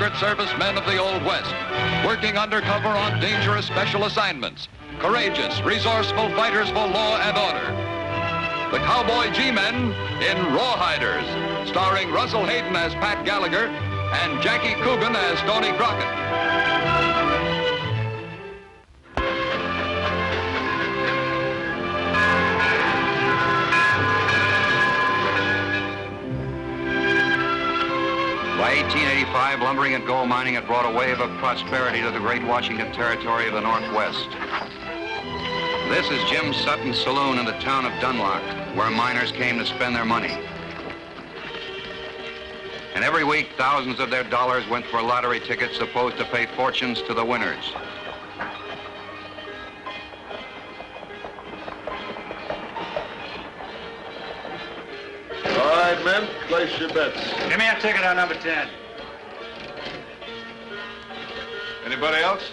Secret Service men of the Old West, working undercover on dangerous special assignments, courageous, resourceful fighters for law and order. The Cowboy G-Men in Rawhiders, starring Russell Hayden as Pat Gallagher and Jackie Coogan as Stoney Crockett. By 1885, lumbering and gold mining had brought a wave of prosperity to the great Washington territory of the Northwest. This is Jim Sutton's saloon in the town of Dunlock, where miners came to spend their money. And every week, thousands of their dollars went for lottery tickets supposed to pay fortunes to the winners. All right, men, place your bets. Give me a ticket on number 10. Anybody else?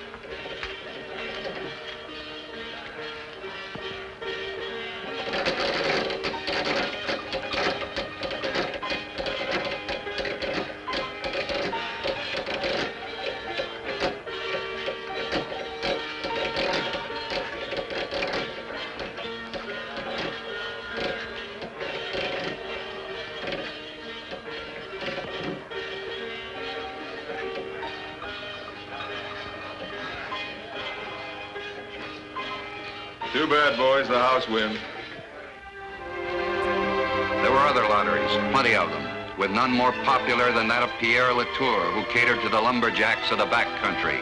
Too bad, boys. The house wins. There were other lotteries, plenty of them, with none more popular than that of Pierre Latour, who catered to the lumberjacks of the back country.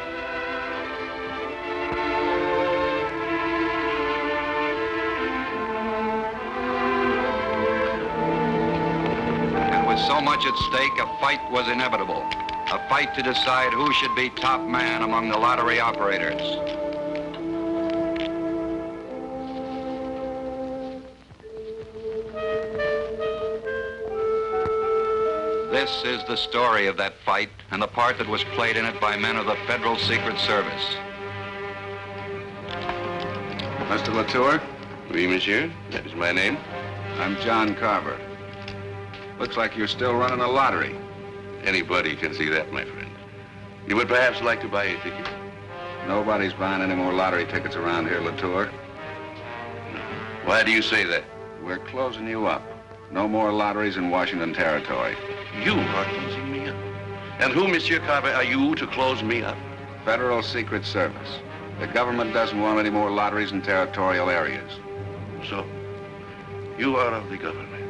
And with so much at stake, a fight was inevitable. A fight to decide who should be top man among the lottery operators. This is the story of that fight and the part that was played in it by men of the Federal Secret Service. Mr. Latour? Oui, monsieur. That is my name. I'm John Carver. Looks like you're still running a lottery. Anybody can see that, my friend. You would perhaps like to buy a ticket? Nobody's buying any more lottery tickets around here, Latour. Why do you say that? We're closing you up. No more lotteries in Washington Territory. You are closing me up. And who, Monsieur Carver, are you to close me up? Federal Secret Service. The government doesn't want any more lotteries in territorial areas. So, you are of the government.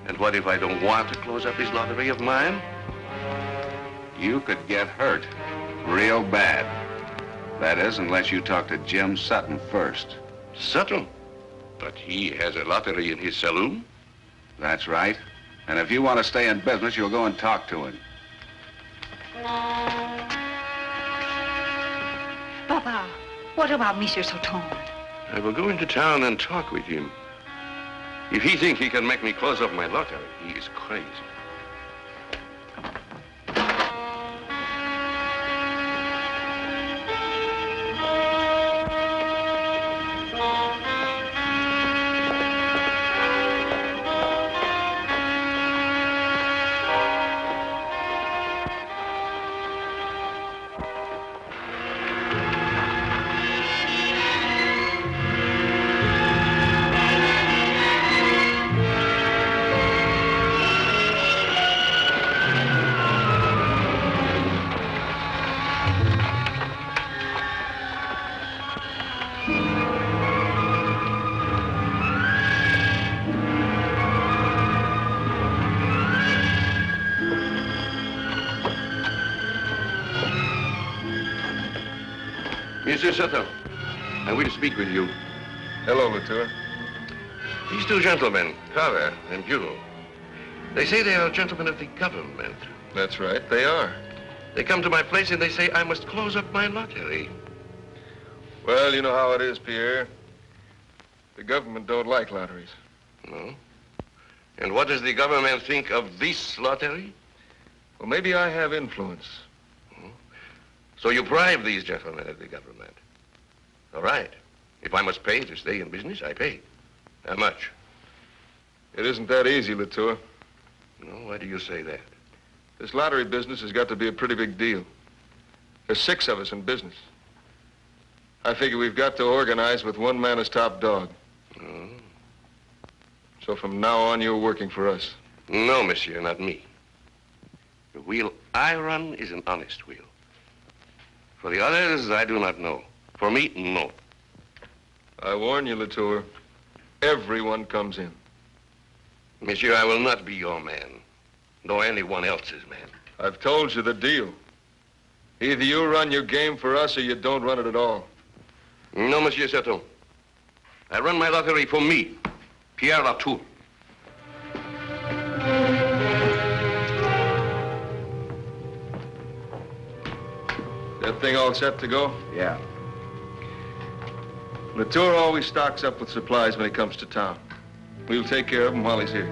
And what if I don't want to close up this lottery of mine? You could get hurt. Real bad. That is, unless you talk to Jim Sutton first. Sutton? But he has a lottery in his saloon? That's right. And if you want to stay in business, you'll go and talk to him. Papa, what about Monsieur Sauton? I will go into town and talk with him. If he thinks he can make me close up my lottery, he is crazy. Monsieur Sutton, I will speak with you. Hello, Latour. These two gentlemen, Carver and you, they say they are gentlemen of the government. That's right, they are. They come to my place and they say I must close up my lottery. Well, you know how it is, Pierre. The government don't like lotteries. No? And what does the government think of this lottery? Well, maybe I have influence. So you bribe these gentlemen of the government. All right. If I must pay to stay in business, I pay. How much? It isn't that easy, Latour. No, why do you say that? This lottery business has got to be a pretty big deal. There's 6 of us in business. I figure we've got to organize with one man as top dog. Oh. So from now on, you're working for us. No, monsieur, not me. The wheel I run is an honest wheel. For the others, I do not know. For me, no. I warn you, Latour, everyone comes in. Monsieur, I will not be your man, nor anyone else's man. I've told you the deal. Either you run your game for us or you don't run it at all. No, Monsieur Serton. I run my lottery for me, Pierre Latour. That thing all set to go? Yeah. Latour always stocks up with supplies when he comes to town. We'll take care of him while he's here.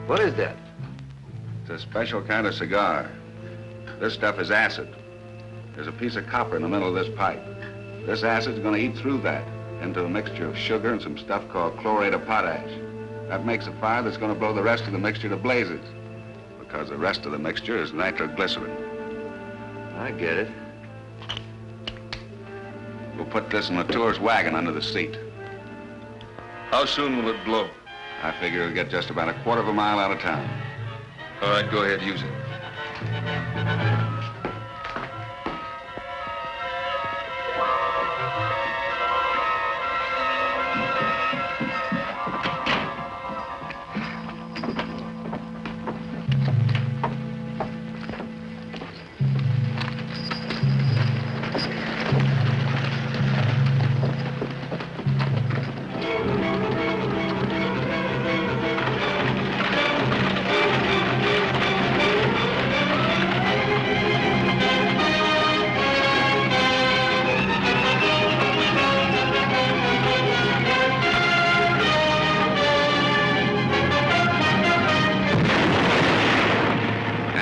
What is that? It's a special kind of cigar. This stuff is acid. There's a piece of copper in the middle of this pipe. This acid's going to eat through that into a mixture of sugar and some stuff called chlorate of potash. That makes a fire that's going to blow the rest of the mixture to blazes, because the rest of the mixture is nitroglycerin. I get it. We'll put this in Latour's wagon under the seat. How soon will it blow? I figure it'll get just about a quarter of a mile out of town. All right, go ahead, use it.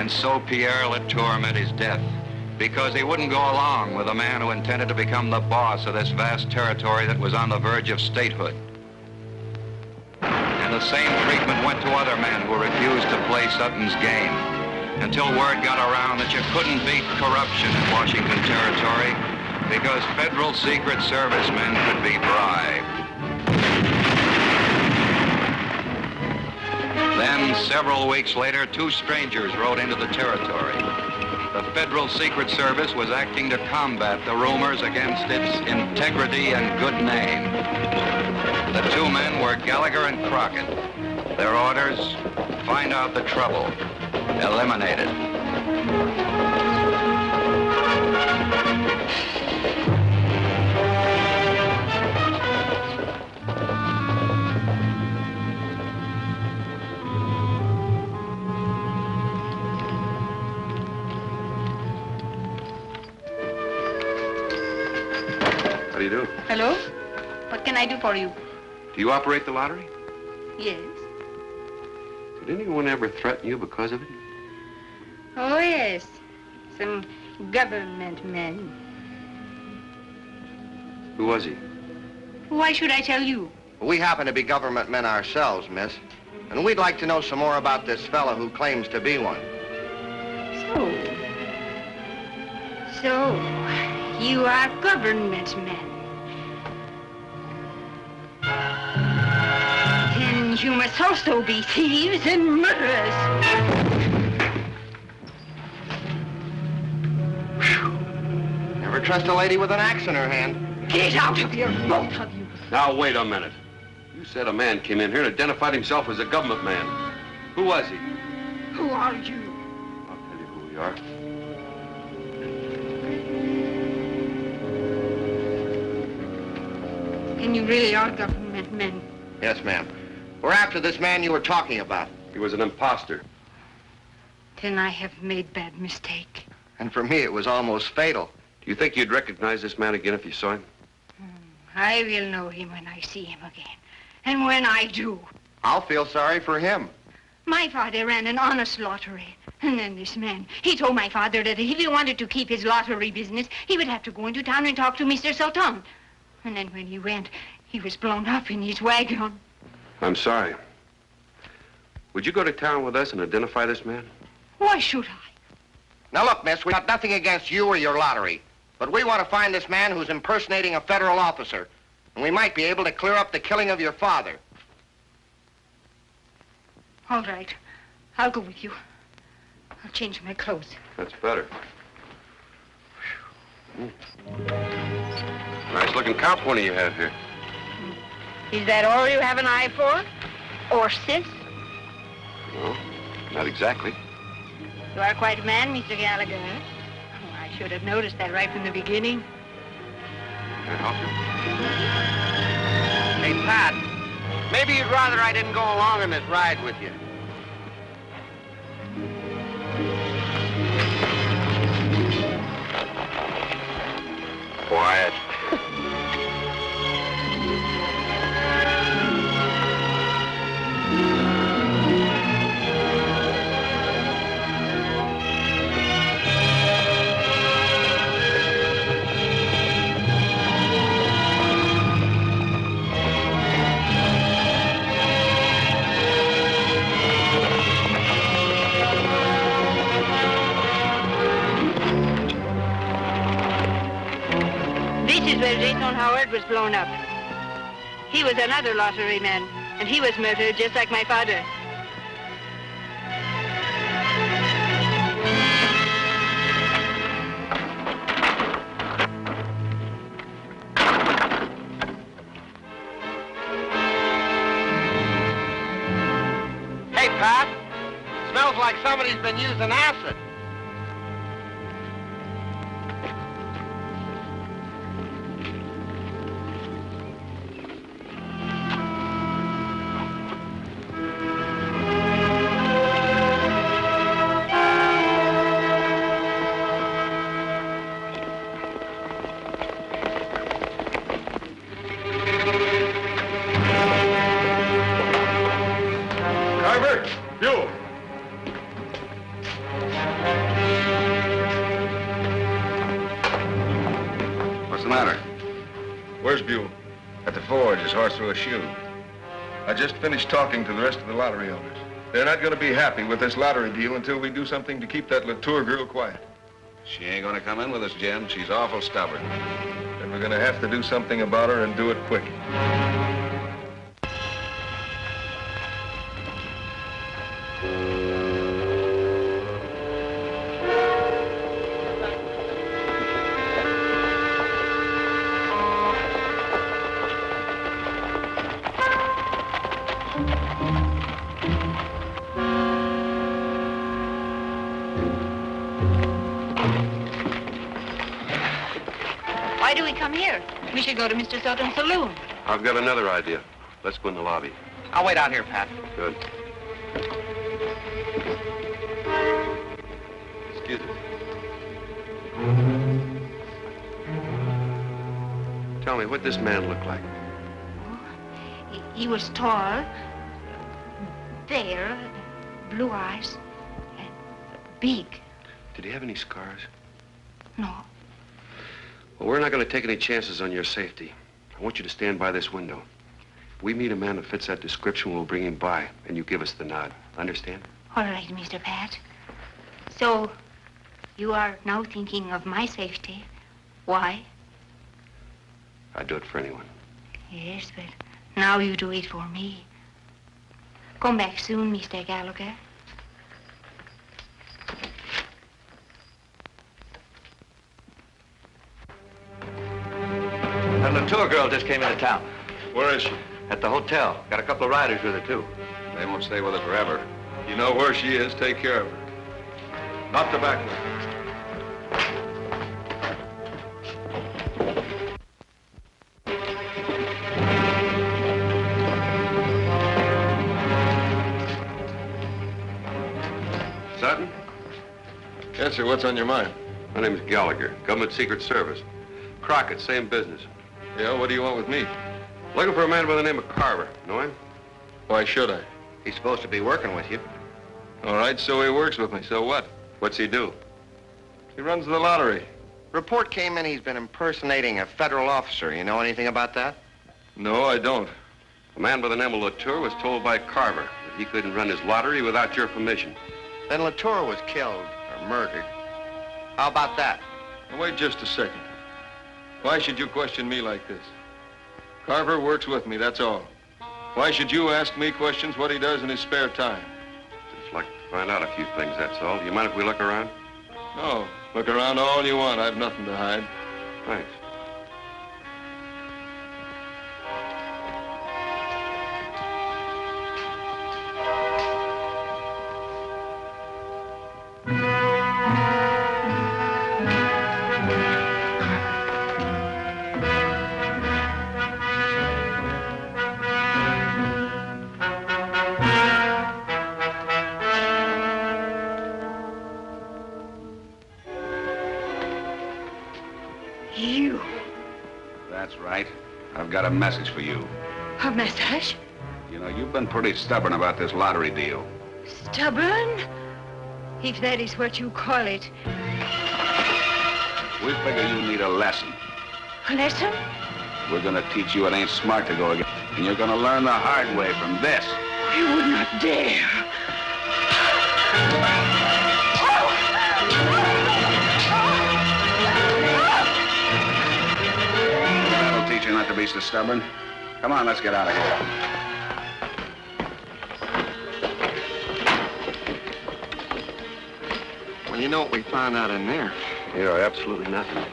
So Pierre Latour met his death because he wouldn't go along with a man who intended to become the boss of this vast territory that was on the verge of statehood. And the same treatment went to other men who refused to play Sutton's game until word got around that you couldn't beat corruption in Washington Territory because federal Secret Service men could be bribed. Then, several weeks later, 2 strangers rode into the territory. The Federal Secret Service was acting to combat the rumors against its integrity and good name. The 2 men were Gallagher and Crockett. Their orders, find out the trouble, eliminate it. How do you do? Hello? What can I do for you? Do you operate the lottery? Yes. Did anyone ever threaten you because of it? Oh, yes. Some government men. Who was he? Why should I tell you? We happen to be government men ourselves, miss. And we'd like to know some more about this fellow who claims to be one. So, you are government men. Then you must also be thieves and murderers. Never trust a lady with an axe in her hand. Get out of here, both of you. Now, wait a minute. You said a man came in here and identified himself as a government man. Who was he? Who are you? I'll tell you who we are. And you really are government men. Yes, ma'am. We're after this man you were talking about. He was an impostor. Then I have made bad mistake. And for me, it was almost fatal. Do you think you'd recognize this man again if you saw him? I will know him when I see him again. And when I do. I'll feel sorry for him. My father ran an honest lottery. And then this man, he told my father that if he wanted to keep his lottery business, he would have to go into town and talk to Mr. Sultan. And then when he went, he was blown up in his wagon. I'm sorry. Would you go to town with us and identify this man? Why should I? Now, look, miss, we got nothing against you or your lottery. But we want to find this man who's impersonating a federal officer. And we might be able to clear up the killing of your father. All right. I'll go with you. I'll change my clothes. That's better. Nice looking cow pony you have here. Is that all you have an eye for? Or sis? No, not exactly. You are quite a man, Mr. Gallagher. Oh, I should have noticed that right from the beginning. Can I help you? Hey, Pat, maybe you'd rather I didn't go along on this ride with you. Quiet. Was blown up. He was another lottery man, and he was murdered just like my father. Hey, Pat, smells like somebody's been using acid. Through a shoe. I just finished talking to the rest of the lottery owners. They're not going to be happy with this lottery deal until we do something to keep that Latour girl quiet. She ain't gonna come in with us, Jim. She's awful stubborn. Then we're going to have to do something about her and do it quick. Why do we come here? We should go to Mr. Sultan's saloon. I've got another idea. Let's go in the lobby. I'll wait out here, Pat. Good. Excuse me. Tell me, what'd this man look like? He was tall, fair, blue eyes, and big. Did he have any scars? No. Well, we're not going to take any chances on your safety. I want you to stand by this window. If we meet a man that fits that description, we'll bring him by, and you give us the nod. Understand? All right, Mr. Pat. So, you are now thinking of my safety. Why? I'd do it for anyone. Yes, but now you do it for me. Come back soon, Mr. Gallagher. That Latour girl just came into town. Where is she? At the hotel. Got a couple of riders with her, too. They won't stay with her forever. You know where she is. Take care of her. Not the back way. Sutton? Yes, sir. What's on your mind? My name's Gallagher, Government Secret Service. Crockett, same business. Yeah, what do you want with me? Looking for a man by the name of Carver. Know him? Why should I? He's supposed to be working with you. All right, so he works with me. So what? What's he do? He runs the lottery. Report came in he's been impersonating a federal officer. You know anything about that? No, I don't. A man by the name of Latour was told by Carver that he couldn't run his lottery without your permission. Then Latour was killed or murdered. How about that? Now, wait just a second. Why should you question me like this? Carver works with me, that's all. Why should you ask me questions what he does in his spare time? Just like to find out a few things, that's all. Do you mind if we look around? No, look around all you want. I've nothing to hide. Thanks. You. That's right. I've got a message for you. A message? You know, you've been pretty stubborn about this lottery deal. Stubborn? If that is what you call it. We figure you need a lesson. A lesson? We're gonna teach you it ain't smart to go again. And you're gonna learn the hard way from this. You would not dare. That'll teach you not to be so stubborn. Come on, let's get out of here. Well, you know what we found out in there? Yeah, absolutely nothing.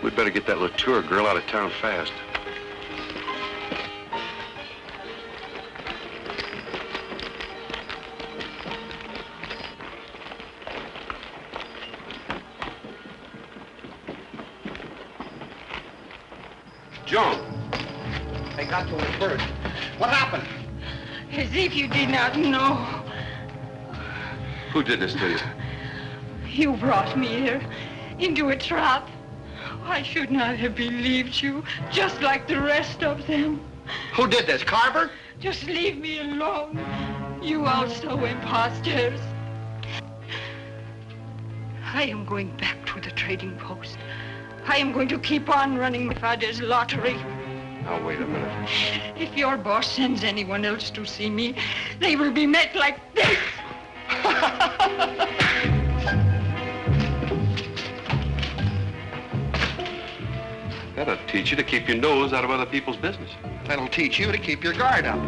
We'd better get that Latour girl out of town fast. Joan! They got to him first. What happened? As if you did not know. Who did this to you? You brought me here into a trap. I should not have believed you, just like the rest of them. Who did this, Carver? Just leave me alone. You also imposters. I am going back to the trading post. I am going to keep on running my father's lottery. Now, wait a minute. If your boss sends anyone else to see me, they will be met like this. That'll teach you to keep your nose out of other people's business. That'll teach you to keep your guard up.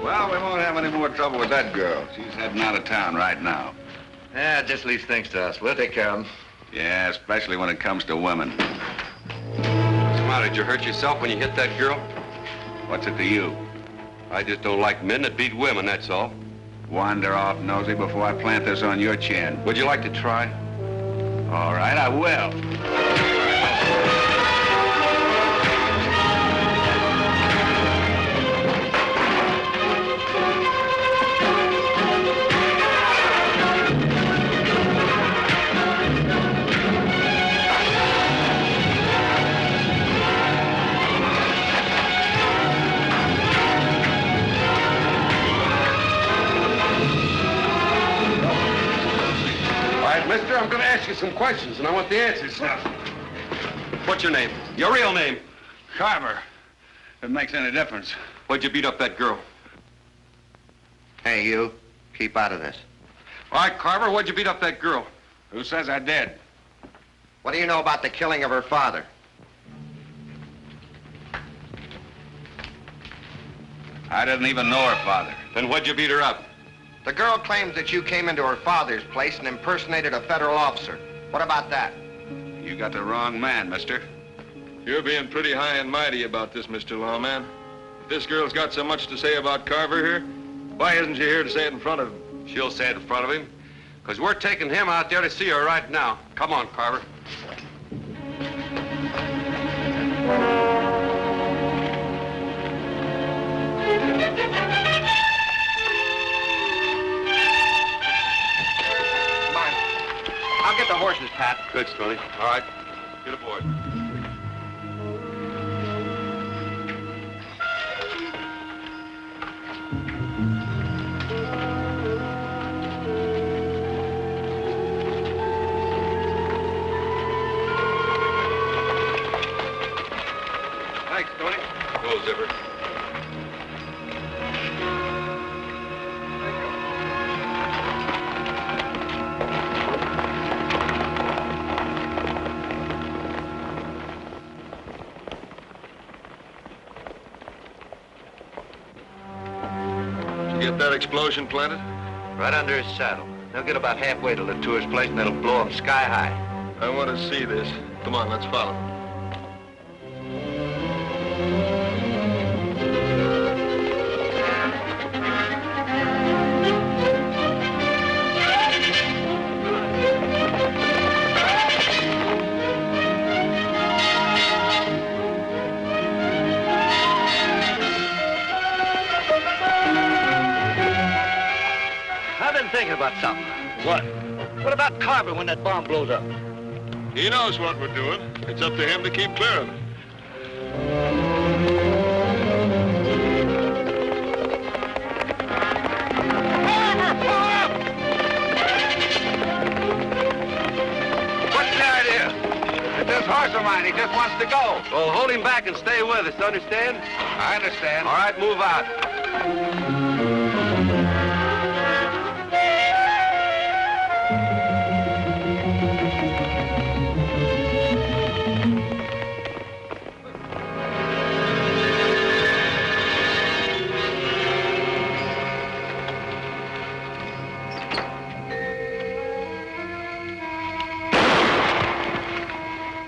Well, we won't have any more trouble with that girl. She's heading out of town right now. Yeah, just leave things to us. We'll take care of them. Yeah, especially when it comes to women. What's the matter? Did you hurt yourself when you hit that girl? What's it to you? I just don't like men that beat women, that's all. Wander off, nosy, before I plant this on your chin. Would you like to try? All right, I will. Mister, I'm going to ask you some questions, and I want the answers now. What's your name? Your real name? Carver. If it makes any difference. Why'd you beat up that girl? Hey, you. Keep out of this. All right, Carver, why'd you beat up that girl? Who says I did? What do you know about the killing of her father? I didn't even know her father. Then why'd you beat her up? The girl claims that you came into her father's place and impersonated a federal officer. What about that? You got the wrong man, mister. You're being pretty high and mighty about this, Mr. Lawman. If this girl's got so much to say about Carver here, why isn't she here to say it in front of him? She'll say it in front of him, because we're taking him out there to see her right now. Come on, Carver. I'll get the horses, Pat. Good, Stoney. All right. Get aboard. Zipper. Did you get that explosion planted? Right under his saddle. They'll get about halfway to Latour's place and it'll blow him sky high. I want to see this. Come on, let's follow. I've been thinking about something. What? What about Carver when that bomb blows up? He knows what we're doing. It's up to him to keep clear of it. What's the idea? It's this horse of mine. He just wants to go. Well, hold him back and stay with us, understand? I understand. All right, move out.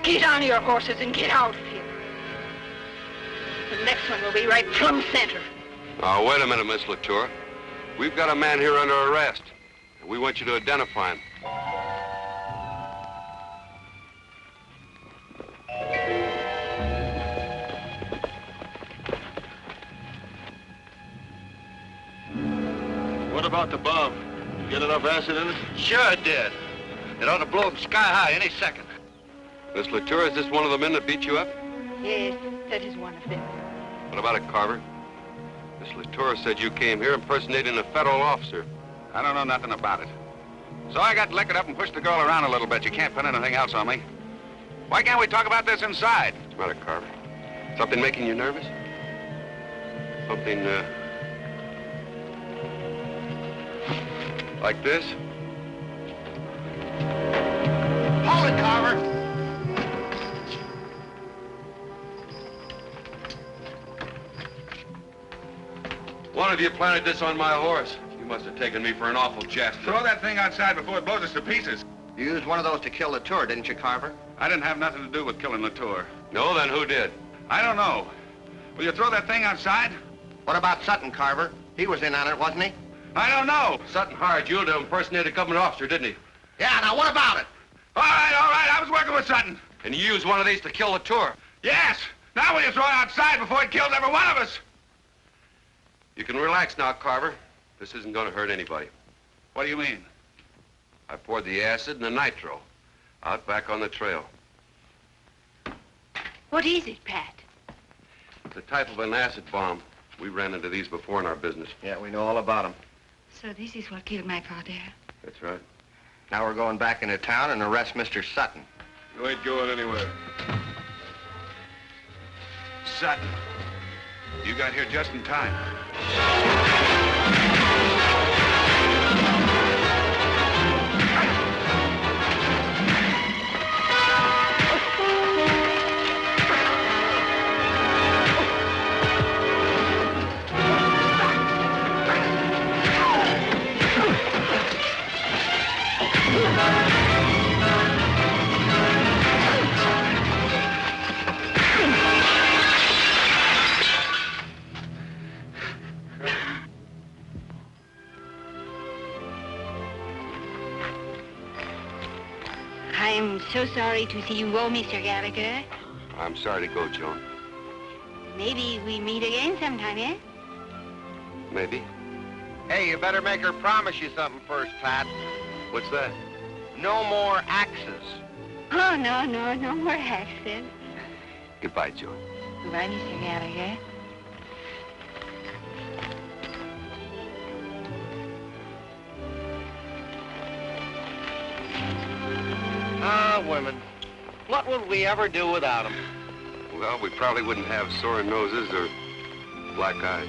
Get on your horses and get out of here. The next one will be right plumb center. Now, wait a minute, Miss Latour. We've got a man here under arrest. And we want you to identify him. What about the bomb? You get enough acid in it? Sure it did. It ought to blow him sky high any second. Miss Latour, is this one of the men that beat you up? Yes, that is one of them. What about it, Carver? Miss Latour said you came here impersonating a federal officer. I don't know nothing about it. So I got liquored up and pushed the girl around a little bit. You can't put anything else on me. Why can't we talk about this inside? What's the matter, Carver? Something making you nervous? Something, like this? Hold it, Carver. One of you planted this on my horse. You must have taken me for an awful jester. Throw that thing outside before it blows us to pieces. You used one of those to kill Latour, didn't you, Carver? I didn't have nothing to do with killing Latour. No, then who did? I don't know. Will you throw that thing outside? What about Sutton, Carver? He was in on it, wasn't he? I don't know. Sutton hired you to impersonate a government officer, didn't he? Yeah, now what about it? All right. I was working with Sutton. And you used one of these to kill Latour. Yes. Now will you throw it outside before it kills every one of us? You can relax now, Carver. This isn't going to hurt anybody. What do you mean? I poured the acid and the nitro out back on the trail. What is it, Pat? It's a type of an acid bomb. We ran into these before in our business. Yeah, we know all about him. So this is what killed my father. That's right. Now we're going back into town and arrest Mr. Sutton. You ain't going anywhere. Sutton. You got here just in time. I'm so sorry to see you go, Mr. Gallagher. I'm sorry to go, Joan. Maybe we meet again sometime, eh? Maybe. Hey, you better make her promise you something first, Pat. What's that? No more axes. Oh, no more accent. Goodbye, Joan. Goodbye, Mr. Gallagher. Ah, women. What would we ever do without them? Well, we probably wouldn't have sore noses or black eyes.